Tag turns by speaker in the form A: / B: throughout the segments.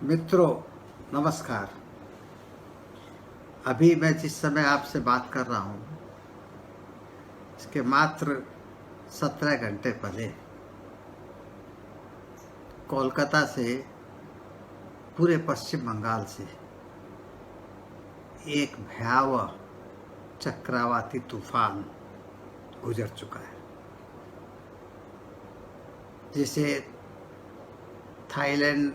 A: मित्रों नमस्कार। अभी मैं जिस समय आपसे बात कर रहा हूँ इसके मात्र 17 घंटे पहले कोलकाता से पूरे पश्चिम बंगाल से एक भयावह चक्रवाती तूफान गुजर चुका है, जिसे थाईलैंड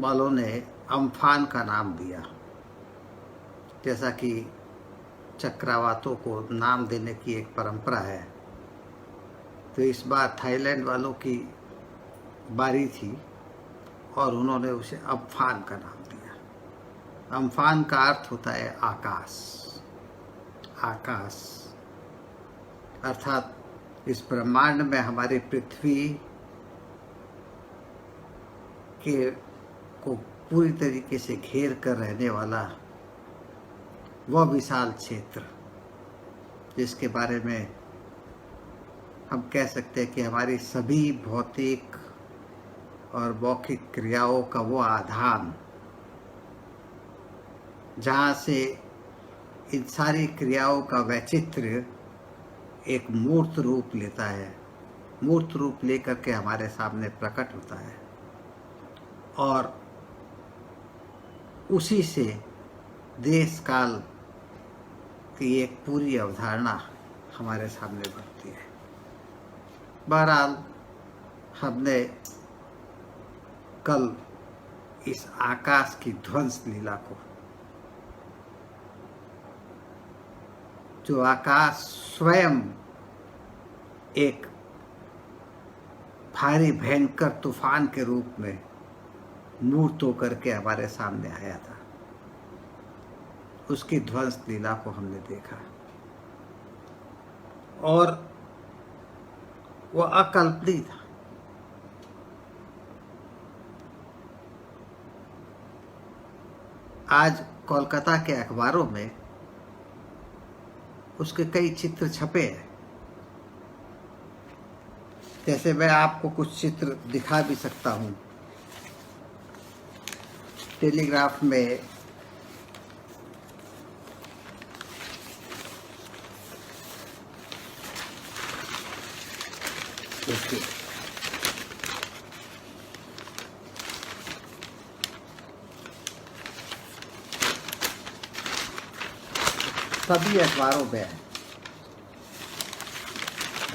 A: वालों ने अम्फान का नाम दिया। जैसा कि चक्रवातों को नाम देने की एक परंपरा है, तो इस बार थाईलैंड वालों की बारी थी और उन्होंने उसे अम्फान का नाम दिया। अम्फान का अर्थ होता है आकाश। आकाश अर्थात इस ब्रह्मांड में हमारी पृथ्वी को पूरी तरीके से घेर कर रहने वाला वह विशाल क्षेत्र, जिसके बारे में हम कह सकते हैं कि हमारी सभी भौतिक और मौखिक क्रियाओं का वो आधान, जहाँ से इन सारी क्रियाओं का वैचित्र्य एक मूर्त रूप लेता है, मूर्त रूप लेकर के हमारे सामने प्रकट होता है और उसी से देश काल की एक पूरी अवधारणा हमारे सामने बनती है। बहरहाल हमने कल इस आकाश की ध्वंस लीला को, जो आकाश स्वयं एक भारी भयंकर तूफान के रूप में मूर्त होकर के हमारे सामने आया था, उसकी ध्वंस लीला को हमने देखा और वह अकल्पनीय था। आज कोलकाता के अखबारों में उसके कई चित्र छपे हैं। जैसे मैं आपको कुछ चित्र दिखा भी सकता हूँ। टेलीग्राफ में देखिए, सभी अखबारों में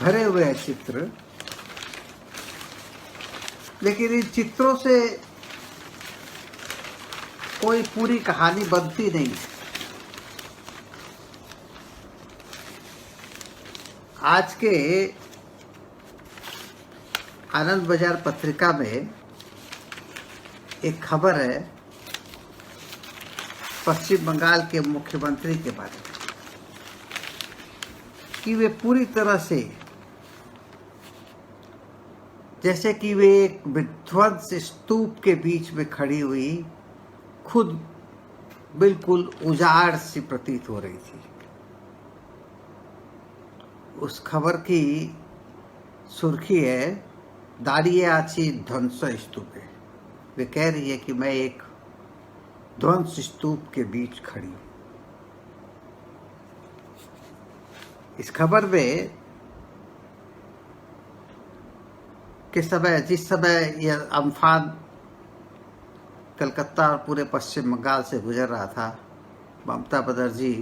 A: भरे हुए हैं चित्र, लेकिन इन चित्रों से कोई पूरी कहानी बनती नहीं। आज के आनंद बाजार पत्रिका में एक खबर है पश्चिम बंगाल के मुख्यमंत्री के बारे में कि वे पूरी तरह से, जैसे कि वे एक विध्वंस स्तूप के बीच में खड़ी हुई खुद बिल्कुल उजाड़ सी प्रतीत हो रही थी। उस खबर की सुर्खी है, दाड़िये आछी ध्वंस स्तूपे। वे कह रही है कि मैं एक ध्वंस स्तूप के बीच खड़ी हूं। इस खबर में जिस समय यह अम्फान कलकत्ता और पूरे पश्चिम बंगाल से गुजर रहा था, ममता बनर्जी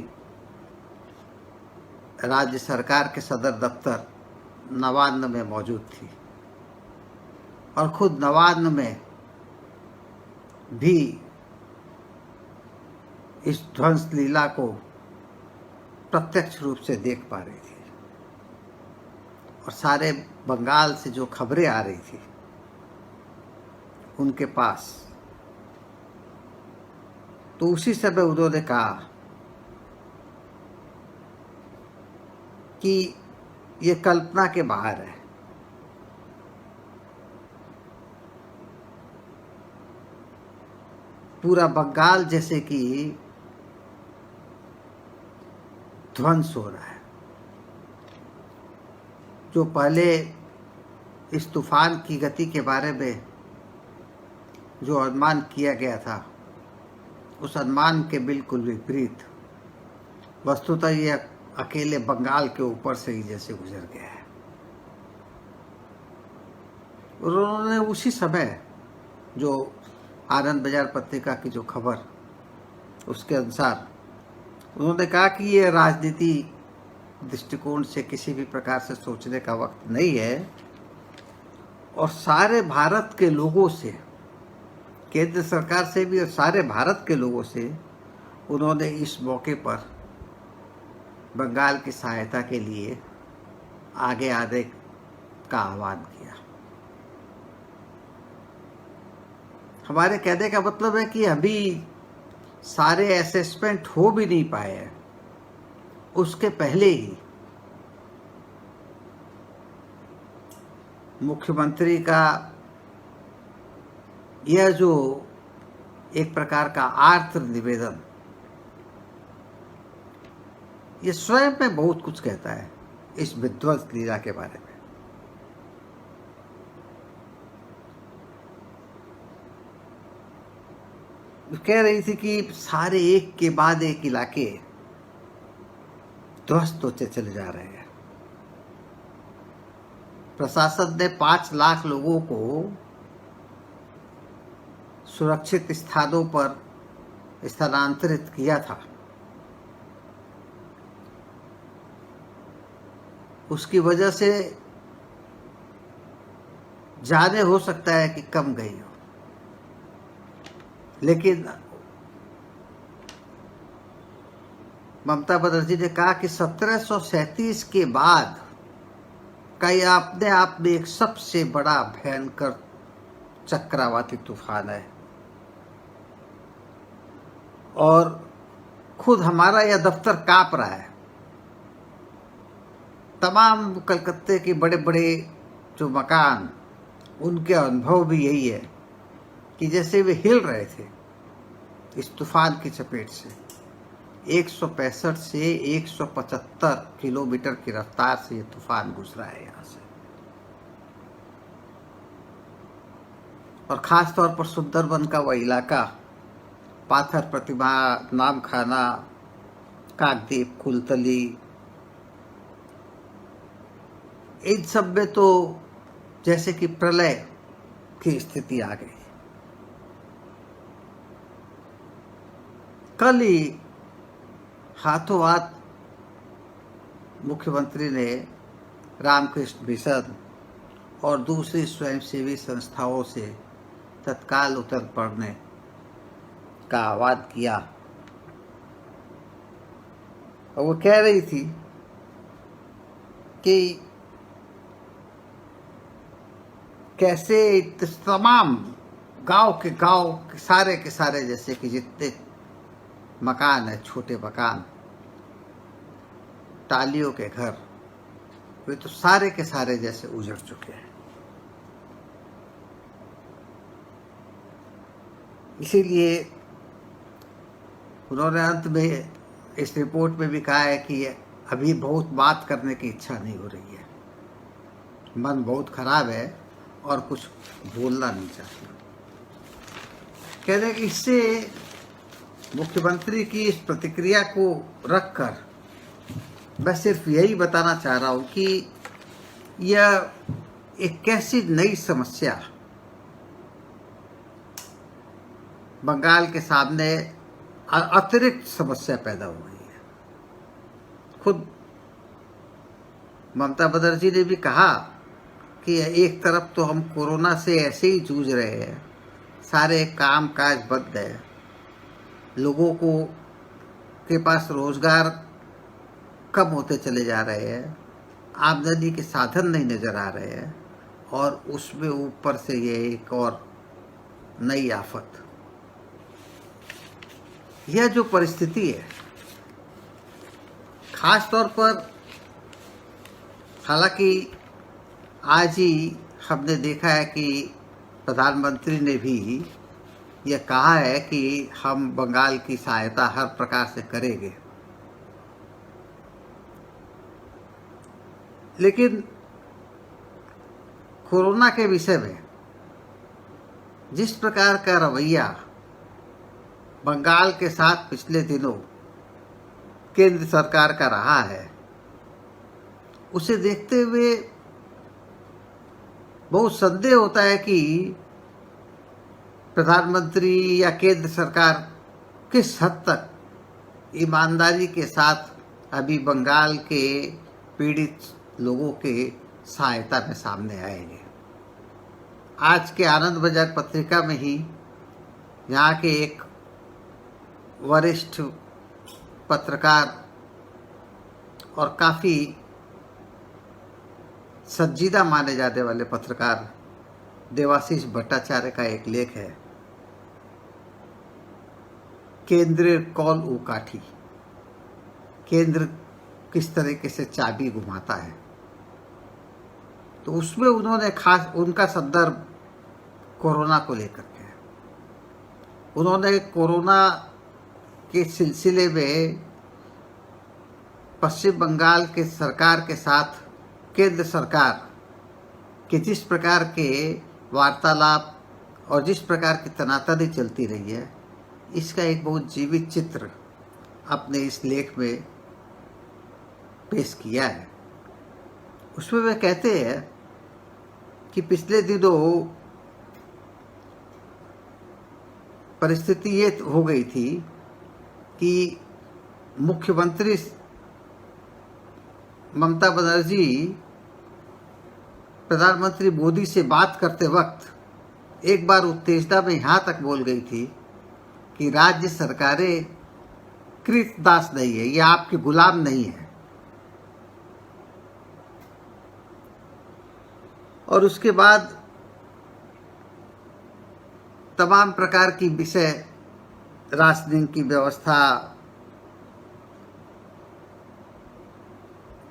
A: राज्य सरकार के सदर दफ्तर नवान्न में मौजूद थी और खुद नवान्न में भी इस ध्वंस लीला को प्रत्यक्ष रूप से देख पा रही थी और सारे बंगाल से जो खबरें आ रही थी उनके पास, तो उसी समय उन्होंने कहा कि ये कल्पना के बाहर है। पूरा बंगाल जैसे कि ध्वंस हो रहा है। जो पहले इस तूफान की गति के बारे में जो अनुमान किया गया था उस अनुमान के बिल्कुल विपरीत वस्तुतः ये अकेले बंगाल के ऊपर से ही जैसे गुजर गया है। उन्होंने उसी समय जो आनंद बाजार पत्रिका की जो खबर उसके अनुसार उन्होंने कहा कि ये राजनीति दृष्टिकोण से किसी भी प्रकार से सोचने का वक्त नहीं है और सारे भारत के लोगों से, केंद्र सरकार से भी और सारे भारत के लोगों से उन्होंने इस मौके पर बंगाल की सहायता के लिए आगे आने का आह्वान किया। हमारे कहने का मतलब है कि अभी सारे असेसमेंट हो भी नहीं पाए हैं, उसके पहले ही मुख्यमंत्री का यह जो एक प्रकार का आर्त निवेदन ये स्वयं में बहुत कुछ कहता है इस विध्वंस लीला के बारे में। कह रही थी कि सारे एक के बाद एक इलाके ध्वस्त होते चले जा रहे हैं। प्रशासन ने 5 लाख लोगों को सुरक्षित स्थानों पर स्थानांतरित किया था, उसकी वजह से जाने हो सकता है कि कम गई हो, लेकिन ममता बनर्जी ने कहा कि 1737 के बाद का यह अपने आप में एक सबसे बड़ा भयंकर चक्रवाती तूफान है और खुद हमारा यह दफ्तर कांप रहा है। तमाम कलकत्ते के बड़े बड़े जो मकान उनके अनुभव भी यही है कि जैसे वे हिल रहे थे इस तूफान की चपेट से। 165 से 175 किलोमीटर की रफ्तार से ये तूफान गुजरा है यहाँ से और खास तौर पर सुंदरबन का वह इलाका, पाथर प्रतिमा, नामखाना, काकद्वीप, कुलतली, इन सब में तो जैसे कि प्रलय की स्थिति आ गई। कल ही हाथों हाथ मुख्यमंत्री ने रामकृष्ण मिशन और दूसरी स्वयंसेवी संस्थाओं से तत्काल उतर पड़ने का आह्वान किया और वो कह रही थी कि कैसे तमाम गांव के सारे जैसे कि जितने मकान है, छोटे मकान, टालियों के घर, वे तो सारे के सारे जैसे उजड़ चुके हैं। इसीलिए उन्होंने अंत में इस रिपोर्ट में भी कहा है कि अभी बहुत बात करने की इच्छा नहीं हो रही है, मन बहुत खराब है और कुछ बोलना नहीं चाहती। कहते हैं कि इससे मुख्यमंत्री की इस प्रतिक्रिया को रखकर मैं सिर्फ यही बताना चाह रहा हूं कि यह एक कैसी नई समस्या बंगाल के सामने अतिरिक्त समस्या पैदा हो गई है। खुद ममता बनर्जी ने भी कहा कि एक तरफ तो हम कोरोना से ऐसे ही जूझ रहे हैं, सारे काम काज बंद है, लोगों को के पास रोजगार कम होते चले जा रहे हैं, आमदनी के साधन नहीं नजर आ रहे हैं और उसमें ऊपर से ये एक और नई आफत। यह जो परिस्थिति है, खास तौर पर हालांकि आज ही हमने देखा है कि प्रधानमंत्री ने भी यह कहा है कि हम बंगाल की सहायता हर प्रकार से करेंगे, लेकिन कोरोना के विषय में जिस प्रकार का रवैया बंगाल के साथ पिछले दिनों केंद्र सरकार का रहा है, उसे देखते हुए बहुत संदेह होता है कि प्रधानमंत्री या केंद्र सरकार किस हद तक ईमानदारी के साथ अभी बंगाल के पीड़ित लोगों के सहायता में सामने आएंगे। आज के आनंद बाजार पत्रिका में ही यहाँ के एक वरिष्ठ पत्रकार और काफ़ी संजीदा माने जाने वाले पत्रकार देवाशीष भट्टाचार्य का एक लेख है, केंद्र कौन उकाठी, केंद्र किस तरीके से चाबी घुमाता है। तो उसमें उन्होंने खास उनका संदर्भ कोरोना को लेकर के है। उन्होंने कोरोना के सिलसिले में पश्चिम बंगाल के सरकार के साथ केंद्र सरकार के जिस प्रकार के वार्तालाप और जिस प्रकार की तनातनी चलती रही है, इसका एक बहुत जीवित चित्र अपने इस लेख में पेश किया है। उसमें वे कहते हैं कि पिछले दिनों परिस्थिति ये हो गई थी कि मुख्यमंत्री ममता बनर्जी प्रधानमंत्री मोदी से बात करते वक्त एक बार उत्तेजना में यहाँ तक बोल गई थी कि राज्य सरकारें कृतदास नहीं है, ये आपके गुलाम नहीं है। और उसके बाद तमाम प्रकार की विषय, राशनिंग की व्यवस्था,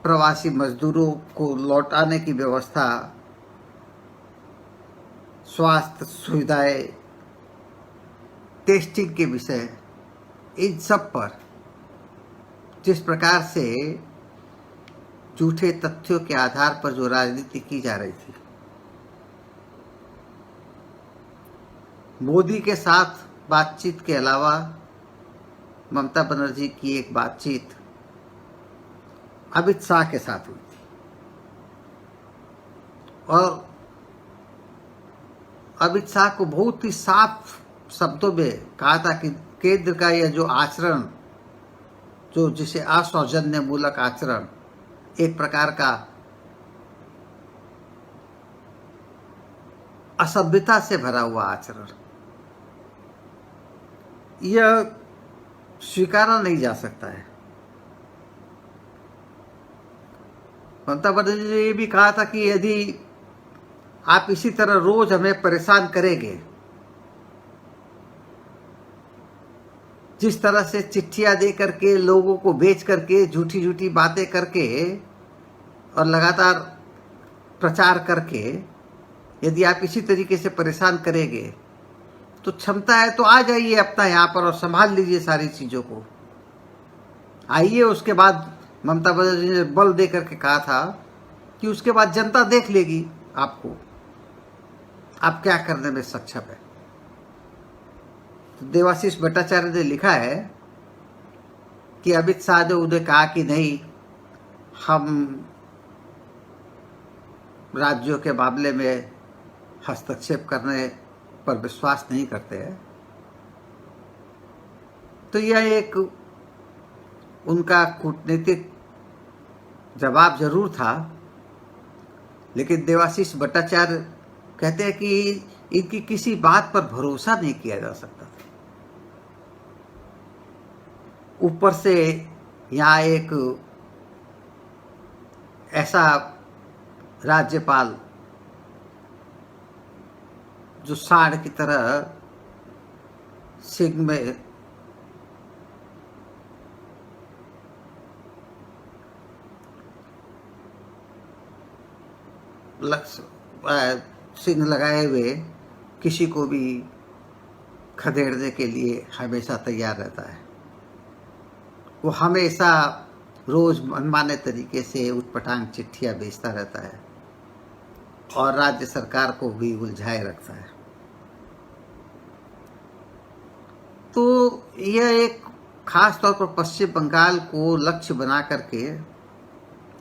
A: प्रवासी मजदूरों को लौटाने की व्यवस्था, स्वास्थ्य सुविधाएं, टेस्टिंग के विषय, इन सब पर जिस प्रकार से झूठे तथ्यों के आधार पर जो राजनीति की जा रही थी, मोदी के साथ बातचीत के अलावा ममता बनर्जी की एक बातचीत अमित शाह के साथ हुई थी और अमित शाह को बहुत ही साफ शब्दों में कहा था कि केंद्र का यह जो आचरण, जो जिसे असौजन्य मूलक आचरण, एक प्रकार का असभ्यता से भरा हुआ आचरण, यह स्वीकारा नहीं जा सकता है। ममता बनर्जी ने ये भी कहा था कि यदि आप इसी तरह रोज हमें परेशान करेंगे, जिस तरह से चिट्ठियां दे करके, लोगों को बेच करके, झूठी झूठी बातें करके और लगातार प्रचार करके यदि आप इसी तरीके से परेशान करेंगे, तो क्षमता है तो आ जाइए अपना यहाँ पर और संभाल लीजिए सारी चीज़ों को, आइए। उसके बाद ममता बनर्जी ने बल दे करके कहा था कि उसके बाद जनता देख लेगी आपको, आप क्या करने में सक्षम है। तो देवाशीष भट्टाचार्य ने लिखा है कि अमित शाह ने उन्हें कहा कि नहीं, हम राज्यों के मामले में हस्तक्षेप करने पर विश्वास नहीं करते हैं। तो यह एक उनका कूटनीतिक जवाब जरूर था, लेकिन देवाशीष भट्टाचार्य कहते हैं कि इनकी किसी बात पर भरोसा नहीं किया जा सकता था। ऊपर से यहाँ एक ऐसा राज्यपाल जो सांड की तरह सिंह में सिंह लगाए हुए किसी को भी खदेड़ने के लिए हमेशा तैयार रहता है। वो हमेशा रोज मनमाने तरीके से उटपटांग चिट्ठियां भेजता रहता है और राज्य सरकार को भी उलझाए रखता है। तो यह एक खास तौर पर पश्चिम बंगाल को लक्ष्य बना करके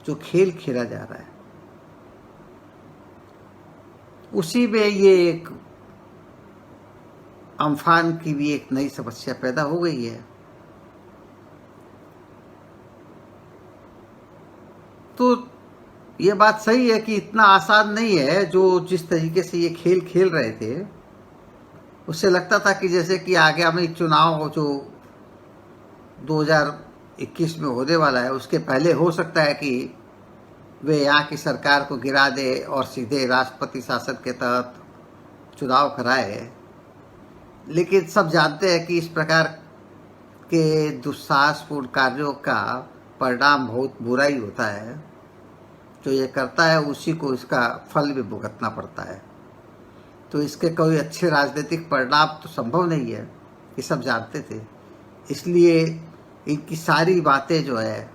A: जो खेल खेला जा रहा है, उसी में ये एक अम्फान की भी एक नई समस्या पैदा हो गई है। तो ये बात सही है कि इतना आसान नहीं है। जो जिस तरीके से ये खेल खेल रहे थे, उससे लगता था कि जैसे कि आगामी चुनाव जो 2021 में होने वाला है, उसके पहले हो सकता है कि वे यहाँ की सरकार को गिरा दे और सीधे राष्ट्रपति शासन के तहत चुनाव कराए। लेकिन सब जानते हैं कि इस प्रकार के दुस्साहसपूर्ण कार्यों का परिणाम बहुत बुरा ही होता है। जो ये करता है उसी को इसका फल भी भुगतना पड़ता है। तो इसके कोई अच्छे राजनीतिक परिणाम तो संभव नहीं है, ये सब जानते थे। इसलिए इनकी सारी बातें जो है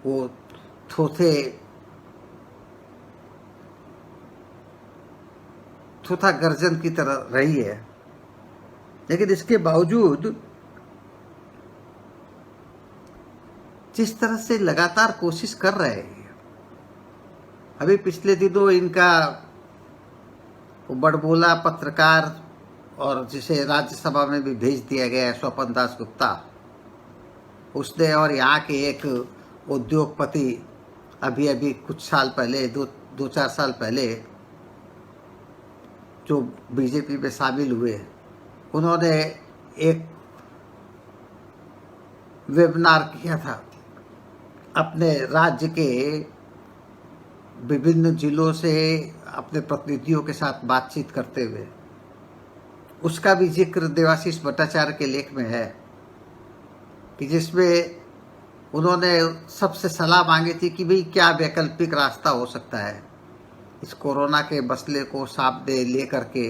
A: वो थोथा गर्जन की तरह रही है। लेकिन इसके बावजूद जिस तरह से लगातार कोशिश कर रहे हैं, अभी पिछले दिनों इनका वो बड़बोला पत्रकार और जिसे राज्यसभा में भी भेज दिया गया है, स्वपन दास गुप्ता, उसने और यहाँ के एक उद्योगपति अभी कुछ साल पहले, दो चार साल पहले जो बीजेपी में शामिल हुए, उन्होंने एक वेबिनार किया था अपने राज्य के विभिन्न जिलों से अपने प्रतिनिधियों के साथ बातचीत करते हुए। उसका भी जिक्र देवाशीष भट्टाचार्य के लेख में है कि जिसमें उन्होंने सबसे सलाह मांगी थी कि भाई क्या वैकल्पिक रास्ता हो सकता है इस कोरोना के मसले को सामने ले करके,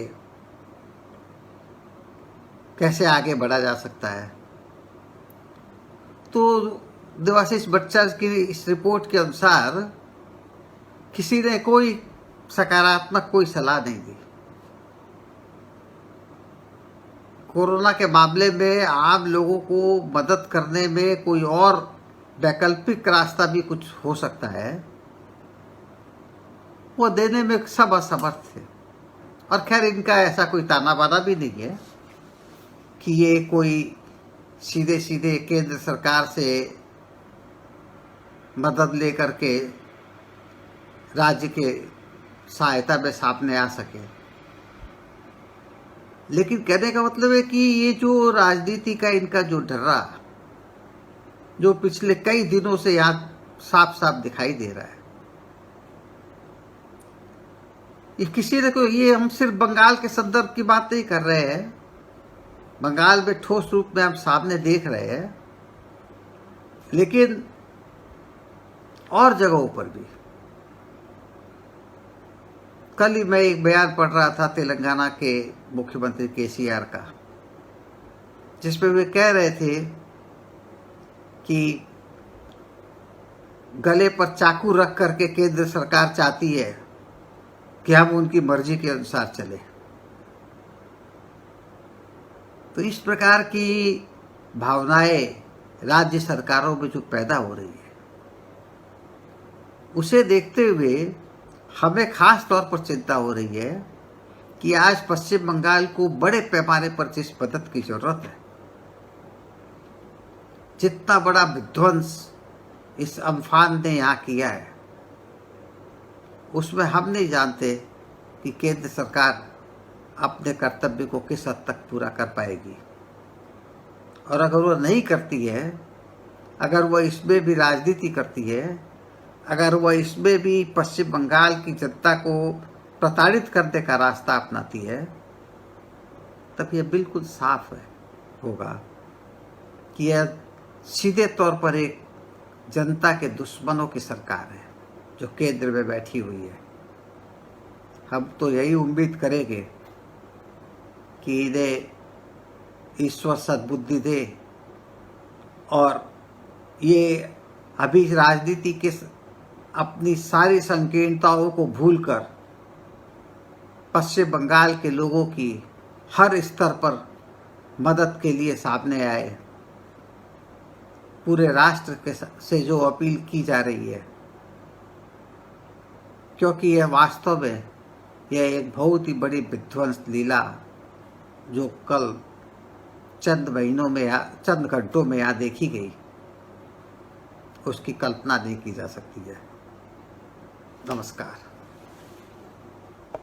A: कैसे आगे बढ़ा जा सकता है। तो देवाशीष भट्टाचार्य की इस रिपोर्ट के अनुसार किसी ने कोई सकारात्मक कोई सलाह नहीं दी। कोरोना के मामले में आम लोगों को मदद करने में कोई और वैकल्पिक रास्ता भी कुछ हो सकता है, वो देने में सब असमर्थ थे। और खैर इनका ऐसा कोई ताना बाना भी नहीं है कि ये कोई सीधे सीधे केंद्र सरकार से मदद लेकर के राज्य के सहायता में सामने आ सके। लेकिन कहने का मतलब है कि ये जो राजनीति का इनका जो ढर्रा जो पिछले कई दिनों से यहाँ साफ साफ दिखाई दे रहा है, ये किसी ने कोई, ये हम सिर्फ बंगाल के संदर्भ की बात नहीं कर रहे हैं, बंगाल में ठोस रूप में हम सामने देख रहे हैं, लेकिन और जगहों पर भी। कल ही मैं एक बयान पढ़ रहा था तेलंगाना के मुख्यमंत्री केसीआर का, जिसमें वे कह रहे थे कि गले पर चाकू रख करके केंद्र सरकार चाहती है कि हम उनकी मर्जी के अनुसार चले। तो इस प्रकार की भावनाएं राज्य सरकारों में जो पैदा हो रही है, उसे देखते हुए हमें खास तौर पर चिंता हो रही है कि आज पश्चिम बंगाल को बड़े पैमाने पर जिस मदद की जरूरत है, जितना बड़ा विध्वंस इस अम्फान ने यहाँ किया है, उसमें हम नहीं जानते कि केंद्र सरकार अपने कर्तव्य को किस हद तक पूरा कर पाएगी। और अगर वो नहीं करती है, अगर वह इसमें भी राजनीति करती है, अगर वह इसमें भी पश्चिम बंगाल की जनता को प्रताड़ित करने का रास्ता अपनाती है, तब यह बिल्कुल साफ होगा कि यह सीधे तौर पर एक जनता के दुश्मनों की सरकार है जो केंद्र में बैठी हुई है। हम तो यही उम्मीद करेंगे कि इन्हें ईश्वर सद्बुद्धि दे और ये अभी राजनीति के अपनी सारी संकीर्णताओं को भूलकर पश्चिम बंगाल के लोगों की हर स्तर पर मदद के लिए सामने आए। पूरे राष्ट्र के से जो अपील की जा रही है, क्योंकि यह वास्तव में यह एक बहुत ही बड़ी विध्वंस लीला जो कल चंद महीनों में या चंद घंटों में यहाँ देखी गई, उसकी कल्पना नहीं की जा सकती है। नमस्कार।